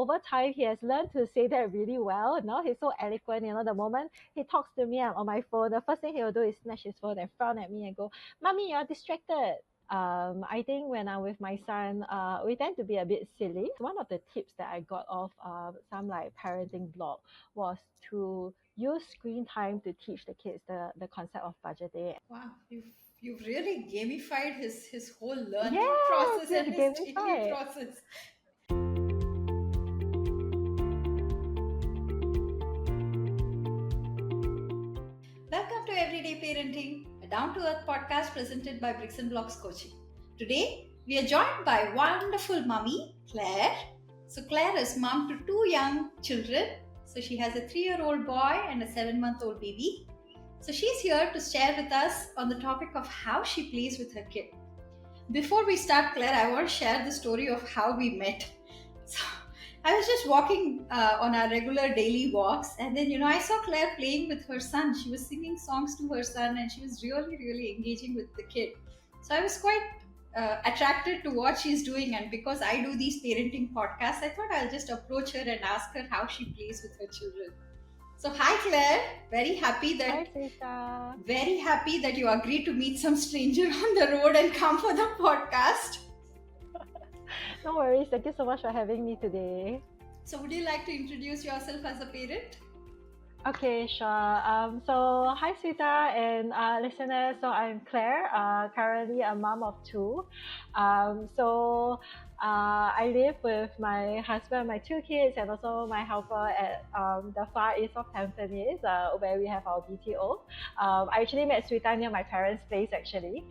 over time, he has learned to say that really well. Now he's so eloquent. The moment he talks to me, I'm on my phone. The first thing he will do is snatch his phone and frown at me and go, "Mommy, you're distracted." I think when I'm with my son, we tend to be a bit silly. One of the tips that I got off some like parenting blog was to use screen time to teach the kids the concept of budgeting. Wow, you've really gamified his whole learning Yes, process yes, and his daily gamify. process. Welcome to Everyday Parenting, a down-to-earth podcast presented by Bricks and Blocks Coaching. Today, we are joined by wonderful mummy, Claire. So Claire is mom to two young children. So she has a 3-year-old boy and a 7-month-old baby. So she's here to share with us on the topic of how she plays with her kid. Before we start, Claire, I want to share the story of how we met. So I was just walking on our regular daily walks, and then I saw Claire playing with her son. She was singing songs to her son, and she was really, really engaging with the kid. So I was quite attracted to what she's doing, and because I do these parenting podcasts, I thought I'll just approach her and ask her how she plays with her children. So hi Claire, Hi, Swetha. very happy that you agreed to meet some stranger on the road and come for the podcast. No worries. Thank you so much for having me today. So would you like to introduce yourself as a parent? Okay, sure. So hi, Sweta and listeners. So I'm Claire, currently a mom of two. I live with my husband, my two kids, and also my helper at the far east of Tampines, where we have our BTO. I actually met Sweta near my parents' place, actually.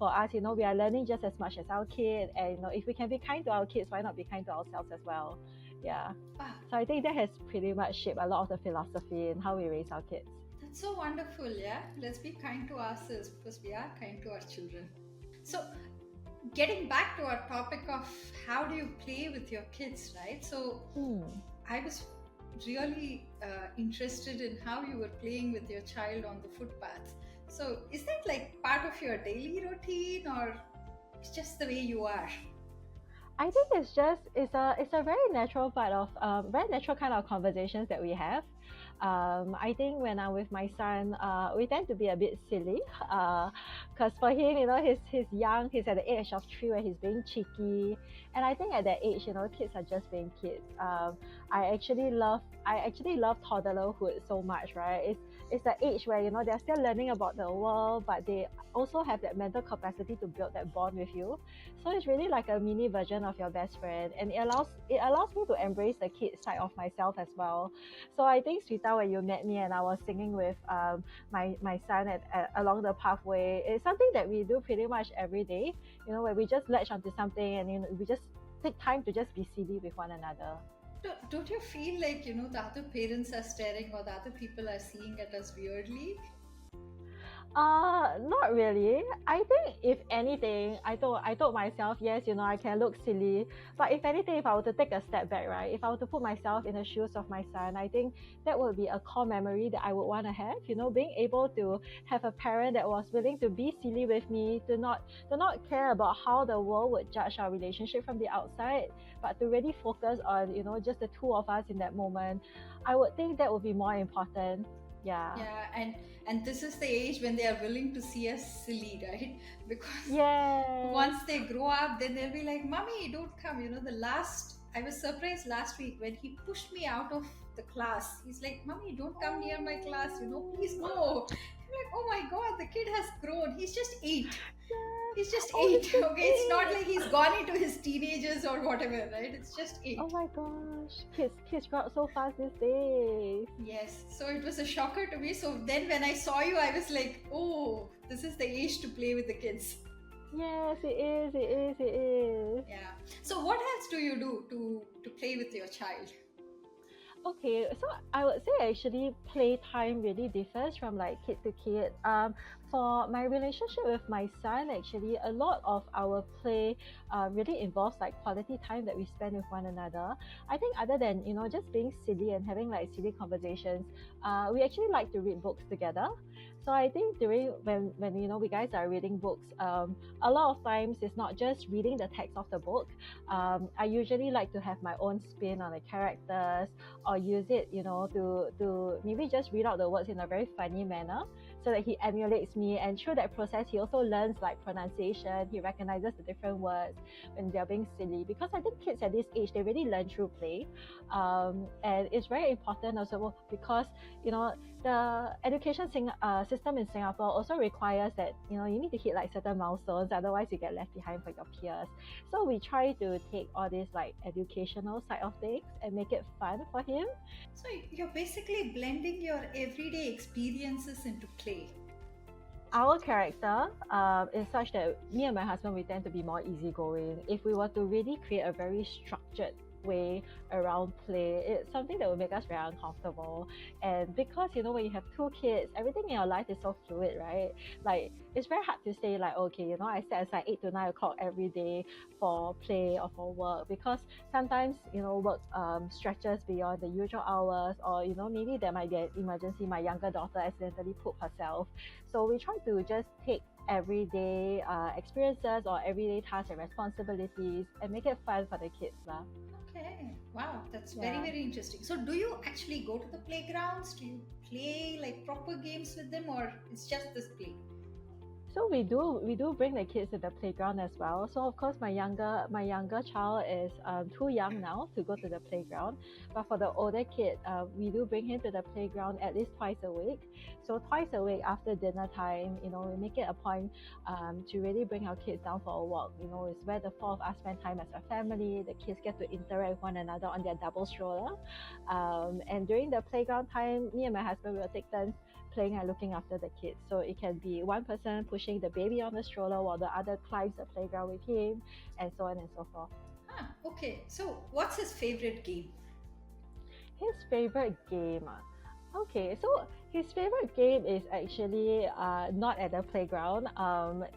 For us, we are learning just as much as our kid, and if we can be kind to our kids, why not be kind to ourselves as well? Yeah. Wow, So I think that has pretty much shaped a lot of the philosophy in how we raise our kids. that's so wonderful, yeah? Let's be kind to ourselves because we are kind to our children. So getting back to our topic of how do you play with your kids, right? So I was really interested in how you were playing with your child on the footpath. So is that like part of your daily routine, or it's just the way you are? I think it's a very natural part of very natural kind of conversations that we have. I think when I'm with my son, we tend to be a bit silly, because for him, he's young. He's at the age of 3 where he's being cheeky, and I think at that age, kids are just being kids. I actually love toddlerhood so much, right? It's the age where they're still learning about the world, but they also have that mental capacity to build that bond with you. So it's really like a mini version of your best friend, and it allows me to embrace the kid side of myself as well. So I think, Sweeta, when you met me and I was singing with my son along the pathway, it's something that we do pretty much every day. Where we just latch onto something and we just take time to just be silly with one another. Don't you feel like the other parents are staring, or the other people are seeing at us weirdly? Not really. I think if anything, I told myself, yes, I can look silly. But if anything, if I were to take a step back, right, if I were to put myself in the shoes of my son, I think that would be a core memory that I would want to have. Being able to have a parent that was willing to be silly with me, to not care about how the world would judge our relationship from the outside, but to really focus on, just the two of us in that moment. I would think that would be more important. Yeah. Yeah, and this is the age when they are willing to see us silly, right? Because Yes. once they grow up, then they'll be like, "Mommy, don't come." I was surprised last week when he pushed me out of the class. He's like, "Mommy, don't come near my class. Please go." I'm like, "Oh my God, the kid has grown. He's just 8. He's just Oh, 8. it's so Okay, it's not sweet. like he's gone into his teenagers or whatever, right? It's just 8." Oh my gosh, kids grow up so fast these days. Yes, so it was a shocker to me. So then when I saw you, I was like, oh, this is the age to play with the kids. Yes, it is. It is. It is. Yeah. So what else do you do to play with your child? Okay, so I would say actually playtime really differs from like kid to kid. For my relationship with my son, actually, a lot of our play really involves like quality time that we spend with one another. I think other than just being silly and having like silly conversations, we actually like to read books together. So I think during when we guys are reading books, a lot of times it's not just reading the text of the book. I usually like to have my own spin on the characters, or use it, to maybe just read out the words in a very funny manner, so that he emulates me, and through that process he also learns like pronunciation. He recognizes the different words when they're being silly, because I think kids at this age, they really learn through play. And it's very important also because the education system in Singapore also requires that you need to hit like certain milestones, otherwise you get left behind for your peers. So we try to take all this like educational side of things and make it fun for him. So you're basically blending your everyday experiences into play. Our character is such that me and my husband, we tend to be more easygoing. If we were to really create a very structured way around play, it's something that will make us very uncomfortable. And because when you have two kids, everything in your life is so fluid, right? Like it's very hard to say like, okay, I set aside 8 to 9 o'clock every day for play or for work, because sometimes work stretches beyond the usual hours, or maybe there might be an emergency, my younger daughter accidentally pooped herself. So we try to just take everyday experiences or everyday tasks and responsibilities and make it fun for the kids lah. Okay, wow, that's very, very interesting. So do you actually go to the playgrounds? Do you play like proper games with them, or it's just this play? So we do bring the kids to the playground as well. So of course my younger child is too young now to go to the playground, but for the older kid, we do bring him to the playground at least twice a week. So twice a week after dinner time, we make it a point to really bring our kids down for a walk. It's where the four of us spend time as a family. The kids get to interact with one another on their double stroller, and during the playground time, me and my husband will take turns playing and looking after the kids. So it can be one person pushing the baby on the stroller while the other climbs the playground with him, and so on and so forth. Okay. So what's his favorite game? His favorite game. Okay, so his favorite game is actually not at the playground.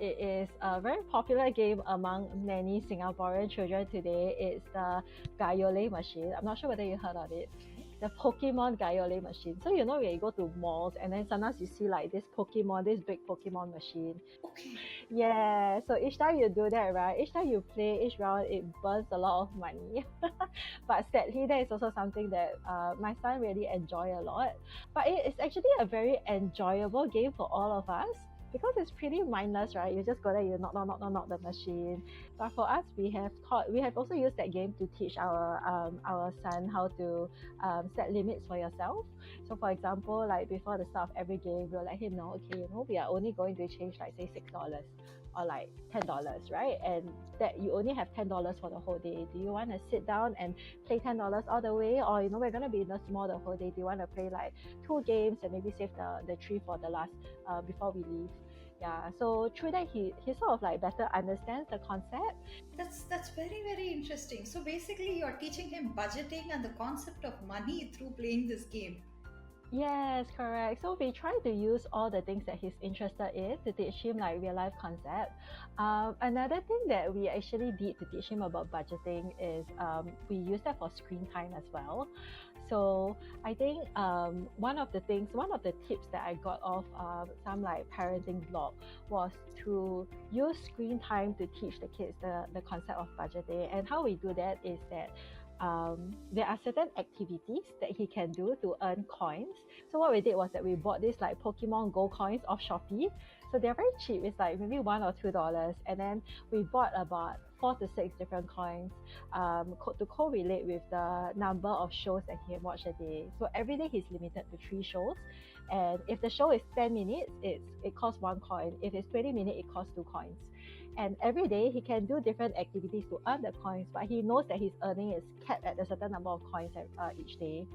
It is a very popular game among many Singaporean children today. It's the Gayole machine. I'm not sure whether you heard of it. The Pokemon Gayole machine. So when you go to malls and then sometimes you see like this big Pokemon machine. Okay. Yeah, so each time you do that, right? Each time you play, each round, it burns a lot of money. But sadly, that is also something that my son really enjoy a lot. But it is actually a very enjoyable game for all of us, because it's pretty mindless, right? You just go there, you knock the machine. But for us, we have also used that game to teach our son how to set limits for yourself. So for example, like before the start of every game, we'll let him know, okay, we are only going to change like say $6 or like $10, right? And that you only have $10 for the whole day. Do you want to sit down and play $10 all the way, or we're gonna be in the mall the whole day? Do you want to play like 2 games and maybe save the 3 for the last before we leave? Yeah, so through that he sort of like better understands the concept. That's very, very interesting. So basically you're teaching him budgeting and the concept of money through playing this game. Yes, correct. So we try to use all the things that he's interested in to teach him like real life concept. Another thing that we actually did to teach him about budgeting is we use that for screen time as well. So I think one of the tips that I got off some like parenting blog was to use screen time to teach the kids the concept of budgeting. And how we do that is that there are certain activities that he can do to earn coins. So what we did was that we bought this like Pokemon Go coins off Shopee. So they're very cheap. It's like maybe $1 or $2, and then we bought about 4 to 6 different coins to correlate with the number of shows that he can watch a day. So every day he's limited to 3 shows, and if the show is 10 minutes, it costs 1 coin. If it's 20 minutes, it costs 2 coins. And every day he can do different activities to earn the coins, but he knows that his earning is capped at a certain number of coins each day.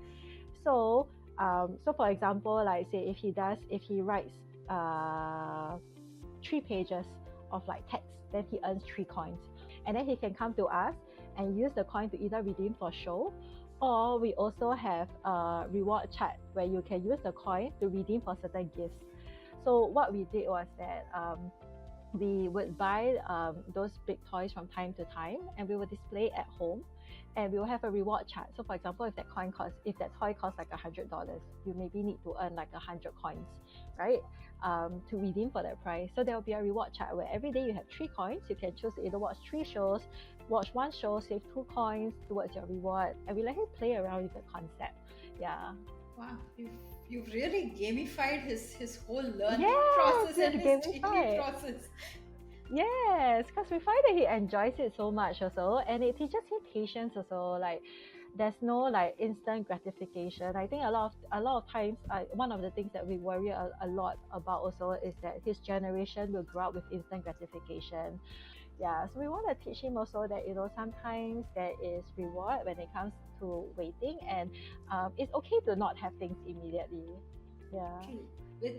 So for example, like say if he writes 3 pages of like text, then he earns 3 coins, and then he can come to us and use the coin to either redeem for show, or we also have a reward chart where you can use the coin to redeem for certain gifts. So what we did was that we would buy those big toys from time to time, and we would display at home, and we will have a reward chart. So for example, if that toy costs like $100, you maybe need to earn like 100 coins, right? To redeem for that price. So there will be a reward chart where every day you have 3 coins. You can choose to either watch 3 shows, watch 1 show, save 2 coins towards your reward, and we let him play around with the concept. Yeah. Wow, you've really gamified his whole learning Yes, process and we've his daily gamified. process. Yes, because we find that he enjoys it so much also, and it teaches him patience also. Like, there's no like instant gratification. I think a lot of times, one of the things that we worry a lot about also is that his generation will grow up with instant gratification. Yeah, so we want to teach him also that sometimes there is reward when it comes to waiting, and it's okay to not have things immediately. Yeah. Okay.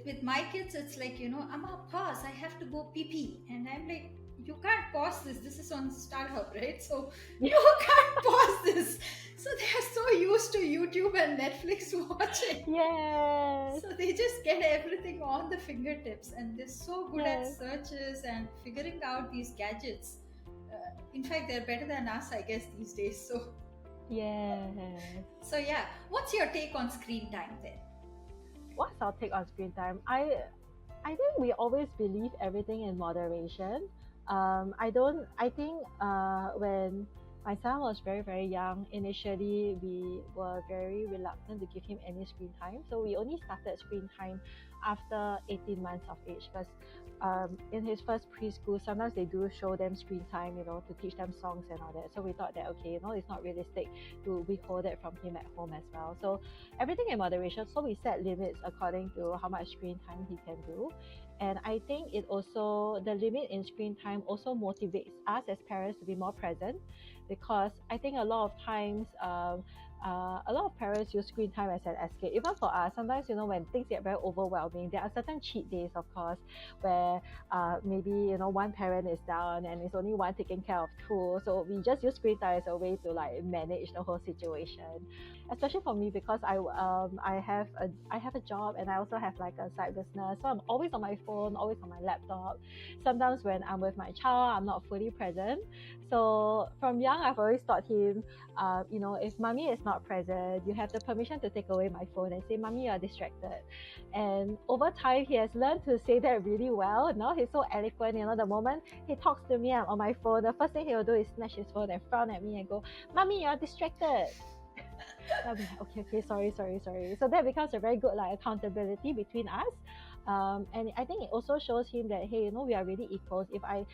With my kids, it's like, Amma, pause, I have to go pee pee. And I'm like, you can't pause this. This is on StarHub, right? So you can't pause this. So they are so used to YouTube and Netflix watching. Yes. So they just get everything on the fingertips, and they're so good at Yes. searches and figuring out these gadgets. In fact, they're better than us, I guess, these days. Yes. So yeah, what's your take on screen time then? What's our take on screen time? I think we always believe everything in moderation. I think when my son was very, very young, initially we were very reluctant to give him any screen time. So we only started screen time after 18 months of age, because in his first preschool, sometimes they do show them screen time, to teach them songs and all that. So we thought that, okay, it's not realistic to withhold that from him at home as well. So everything in moderation. So we set limits according to how much screen time he can do. And I think the limit in screen time also motivates us as parents to be more present, because I think a lot of times, a lot of parents use screen time as an escape. Even for us, sometimes, when things get very overwhelming, there are certain cheat days, of course, where maybe, one parent is down and it's only one taking care of two. So we just use screen time as a way to like manage the whole situation. Especially for me, because I have a job, and I also have like a side business. So I'm always on my phone, always on my laptop. Sometimes when I'm with my child, I'm not fully present. So from young, I've always taught him, if mommy is not present, you have the permission to take away my phone and say, mommy, you're distracted. And over time, he has learned to say that really well. Now he's so eloquent. The moment he talks to me, I'm on my phone. The first thing he will do is snatch his phone and frown at me and go, mommy, you're distracted. I'll be like, okay, sorry. So that becomes a very good accountability between us. And I think it also shows him that, hey, we are really equals. If I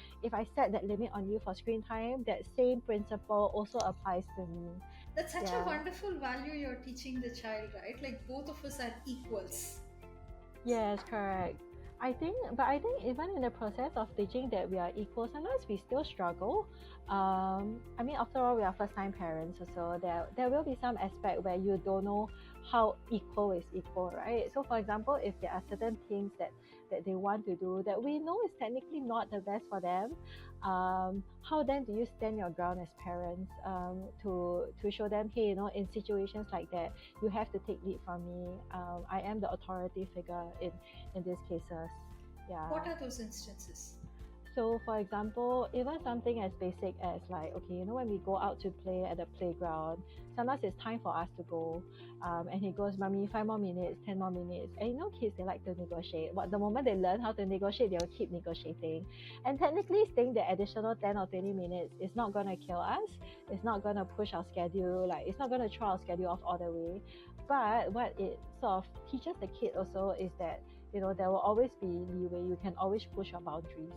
set that limit on you for screen time, that same principle also applies to me. That's such a wonderful value you're teaching the child, right? Like both of us are equals. Yes, correct. I think even in the process of teaching that we are equal, sometimes we still struggle. After all, we are first-time parents, so there will be some aspect where you don't know how equal is equal, right? So, for example, if there are certain things that they want to do that we know is technically not the best for them, how then do you stand your ground as parents to show them, hey, in situations like that, you have to take lead from me. I am the authority figure in these cases. Yeah. What are those instances? So, for example, even something as basic as when we go out to play at the playground, sometimes it's time for us to go. And he goes, mommy, 5 more minutes, 10 more minutes. And kids, they like to negotiate. But the moment they learn how to negotiate, they'll keep negotiating. And technically, staying the additional 10 or 20 minutes is not going to kill us. It's not going to push our schedule. It's not going to throw our schedule off all the way. But what it sort of teaches the kid also is that, there will always be leeway. You can always push your boundaries.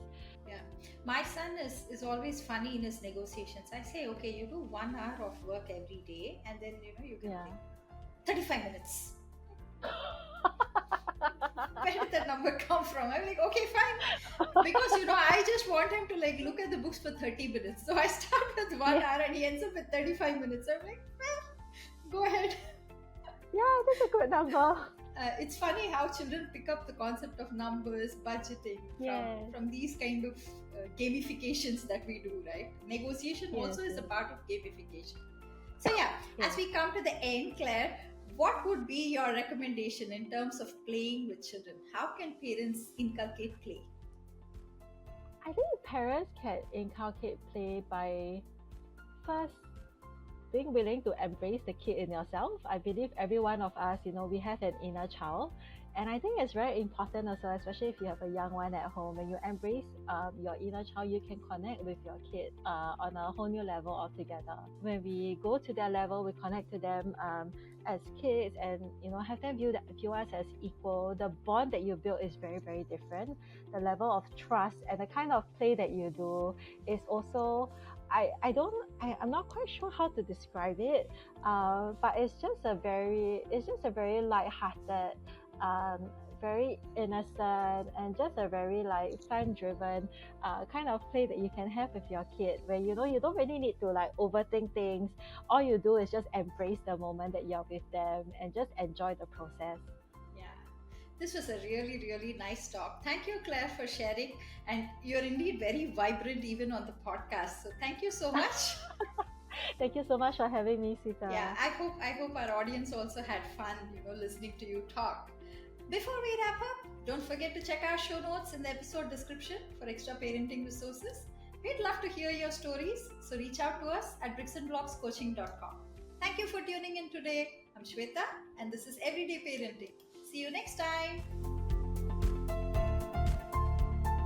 Yeah. My son is always funny in his negotiations. I say, okay, you do 1 hour of work every day, and then, you can take 35 minutes. Where did that number come from? I'm like, okay, fine. Because, I just want him to look at the books for 30 minutes. So I start with 1 hour and he ends up with 35 minutes. I'm like, well, go ahead. Yeah, that's a good number. It's funny how children pick up the concept of numbers, budgeting from these kind of gamifications that we do, right? Negotiation also is a part of gamification. So as we come to the end, Claire, what would be your recommendation in terms of playing with children? How can parents inculcate play? I think parents can inculcate play by first being willing to embrace the kid in yourself. I believe every one of us, we have an inner child. And I think it's very important also, especially if you have a young one at home, when you embrace your inner child, you can connect with your kid on a whole new level altogether. When we go to their level, we connect to them as kids and, have them view us as equal. The bond that you build is very, very different. The level of trust and the kind of play that you do is also I'm not quite sure how to describe it, but it's just a very light-hearted, very innocent, and just a very like fan-driven kind of play that you can have with your kid, where you don't really need to like overthink things. All you do is just embrace the moment that you're with them and just enjoy the process. Yeah, this was a really, really nice talk. Thank you, Claire, for sharing. And you're indeed very vibrant even on the podcast. So thank you so much. Thank you so much for having me, Swetha. Yeah, I hope our audience also had fun, listening to you talk. Before we wrap up, don't forget to check our show notes in the episode description for extra parenting resources. We'd love to hear your stories, so reach out to us at bricksandblockscoaching.com. Thank you for tuning in today. I'm Swetha, and this is Everyday Parenting. See you next time.